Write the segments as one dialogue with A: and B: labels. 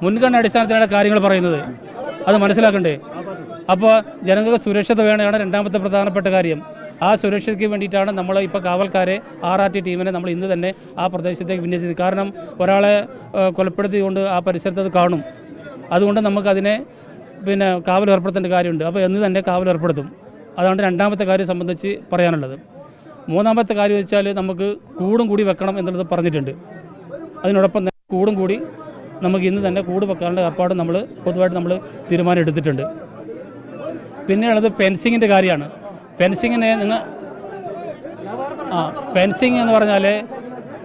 A: മുൻഗണന അടിസ്ഥാനത്തിലാണ് കാര്യങ്ങൾ പറയുന്നത്, അത് മനസ്സിലാക്കണ്ടേ? അപ്പോൾ ജനങ്ങൾക്ക് സുരക്ഷത വേണമെന്നാണ് രണ്ടാമത്തെ പ്രധാനപ്പെട്ട കാര്യം. ആ സുരക്ഷയ്ക്ക് വേണ്ടിയിട്ടാണ് നമ്മൾ ഇപ്പോൾ കാവൽക്കാരെ RRT ടീമിനെ നമ്മൾ ഇന്ന് തന്നെ ആ പ്രദേശത്തേക്ക് വിന്യസിച്ചത്. കാരണം ഒരാളെ കൊലപ്പെടുത്തിക്കൊണ്ട് ആ പരിസരത്ത് അത് കാണും. അതുകൊണ്ട് നമുക്കതിനെ കാവൽ ഏർപ്പെടുത്തേണ്ട കാര്യമുണ്ട്. അപ്പോൾ എന്ന് തന്നെ കാവൽ ഏർപ്പെടുത്തും. അതാണ് രണ്ടാമത്തെ കാര്യം സംബന്ധിച്ച് പറയാനുള്ളത്. മൂന്നാമത്തെ കാര്യം വെച്ചാൽ നമുക്ക് കൂടും കൂടി വെക്കണം എന്നുള്ളത് പറഞ്ഞിട്ടുണ്ട്. അതിനോടൊപ്പം തന്നെ കൂടും കൂടി നമുക്ക് ഇന്ന് തന്നെ കൂട് വെക്കാനുള്ള ഏർപ്പാട് നമ്മൾ പൊതുവായിട്ട് നമ്മൾ തീരുമാനം എടുത്തിട്ടുണ്ട്. പിന്നെയുള്ളത് ഫെൻസിങ്ങിൻ്റെ കാര്യമാണ്. ഫെൻസിങ്ങിന് ഫെൻസിങ് എന്ന് പറഞ്ഞാൽ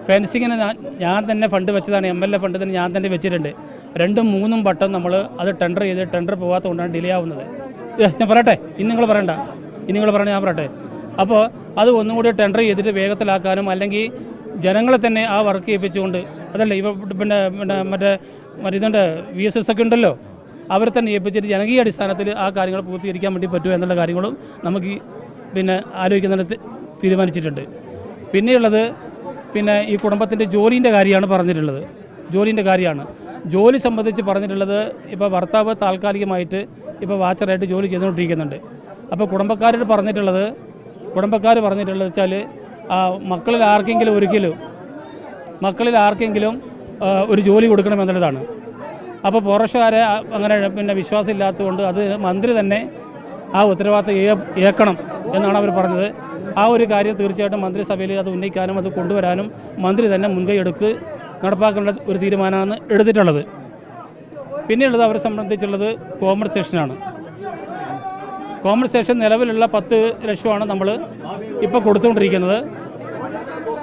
A: ഫെൻസിങ്ങിന് ഞാൻ തന്നെ ഫണ്ട് വെച്ചതാണ്. MLA ഫണ്ട് തന്നെ ഞാൻ തന്നെ വെച്ചിട്ടുണ്ട്. 2-3 വട്ടം നമ്മൾ അത് ടെൻഡർ പോകാത്തതുകൊണ്ടാണ് ഡിലേ ആവുന്നത്. ഞാൻ പറയട്ടെ, ഇനി നിങ്ങൾ പറയണ്ട, ഞാൻ പറയട്ടെ. അപ്പോൾ അത് ഒന്നും കൂടി ടെൻഡർ ചെയ്തിട്ട് വേഗത്തിലാക്കാനും അല്ലെങ്കിൽ ജനങ്ങളെ തന്നെ ആ വർക്ക് ചെയ്യിപ്പിച്ചുകൊണ്ട്, അതല്ല മറ്റേ ഇതുണ്ട് VSS ഒക്കെ ഉണ്ടല്ലോ, അവരെ തന്നെ ഏൽപ്പിച്ചിട്ട് ജനകീയ അടിസ്ഥാനത്തിൽ ആ കാര്യങ്ങൾ പൂർത്തീകരിക്കാൻ വേണ്ടി പറ്റുമോ എന്നുള്ള കാര്യങ്ങളും നമുക്ക് ആലോചിക്കുന്നതിന് തീരുമാനിച്ചിട്ടുണ്ട്. പിന്നെയുള്ളത് ഈ കുടുംബത്തിൻ്റെ ജോലീൻ്റെ കാര്യമാണ് പറഞ്ഞിട്ടുള്ളത്. ജോലി സംബന്ധിച്ച് പറഞ്ഞിട്ടുള്ളത് ഇപ്പോൾ ഭർത്താവ് താൽക്കാലികമായിട്ട് ഇപ്പോൾ വാച്ചറായിട്ട് ജോലി ചെയ്തുകൊണ്ടിരിക്കുന്നുണ്ട്. അപ്പോൾ കുടുംബക്കാർ പറഞ്ഞിട്ടുള്ളത് വെച്ചാൽ മക്കളിൽ ആർക്കെങ്കിലും ഒരു ജോലി കൊടുക്കണമെന്നുള്ളതാണ്. അപ്പോൾ പോറശുകാരെ അങ്ങനെ വിശ്വാസം ഇല്ലാത്തതുകൊണ്ട് അത് മന്ത്രി തന്നെ ആ ഉത്തരവാദിത്തം ഏൽക്കണം എന്നാണ് അവർ പറഞ്ഞത്. ആ ഒരു കാര്യം തീർച്ചയായിട്ടും മന്ത്രിസഭയിൽ അത് ഉന്നയിക്കാനും അത് കൊണ്ടുവരാനും മന്ത്രി തന്നെ മുൻകൈ എടുത്ത് നടപ്പാക്കേണ്ട ഒരു തീരുമാനമാണ് എടുത്തിട്ടുള്ളത്. പിന്നെയുള്ളത് അവരെ സംബന്ധിച്ചുള്ളത് കോമ്പൻസേഷനാണ്. കോമ്പൻസേഷൻ നിലവിലുള്ള 10 ലക്ഷമാണ് നമ്മൾ ഇപ്പോൾ കൊടുത്തുകൊണ്ടിരിക്കുന്നത്.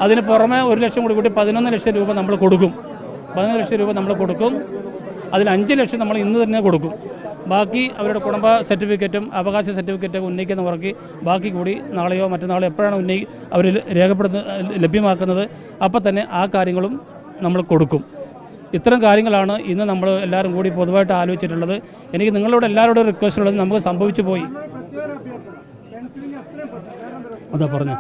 A: അതിന് പുറമെ 1 ലക്ഷം കൂടി 11 ലക്ഷം രൂപ നമ്മൾ കൊടുക്കും. അതിൽ 5 ലക്ഷം നമ്മൾ ഇന്ന് തന്നെ കൊടുക്കും. ബാക്കി അവരുടെ കുടുംബ സർട്ടിഫിക്കറ്റും അവകാശ സർട്ടിഫിക്കറ്റൊക്കെ ഉന്നയിക്കുന്നവർക്ക് ബാക്കി കൂടി നാളെയോ മറ്റന്നാളോ എപ്പോഴാണ് അവർ ലഭ്യമാക്കുന്നത് അപ്പോൾ തന്നെ ആ കാര്യങ്ങളും നമ്മൾ കൊടുക്കും. ഇത്തരം കാര്യങ്ങളാണ് ഇന്ന് നമ്മൾ എല്ലാവരും കൂടി പൊതുവായിട്ട് ആലോചിച്ചിട്ടുള്ളത്. എനിക്ക് നിങ്ങളോട് എല്ലാവരോടും റിക്വസ്റ്റ് ഉള്ളത്, നമുക്ക് സംഭവിച്ചു പോയി. അതാ പറഞ്ഞത്.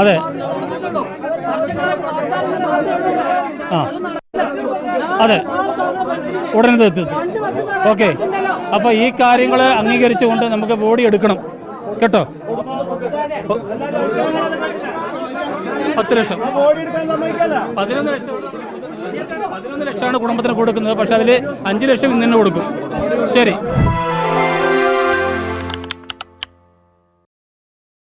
A: അതെ ഉടനെ എത്തും. ഓക്കെ, അപ്പോൾ ഈ കാര്യങ്ങൾ അംഗീകരിച്ചുകൊണ്ട് നമുക്ക് ബോഡി എടുക്കണം കേട്ടോ. 10 ലക്ഷം 11 ലക്ഷമാണ് കുടുംബത്തിന് കൊടുക്കുന്നത്. പക്ഷെ അതിൽ 5 ലക്ഷം ഇന്ന് തന്നെ കൊടുക്കും. ശരി.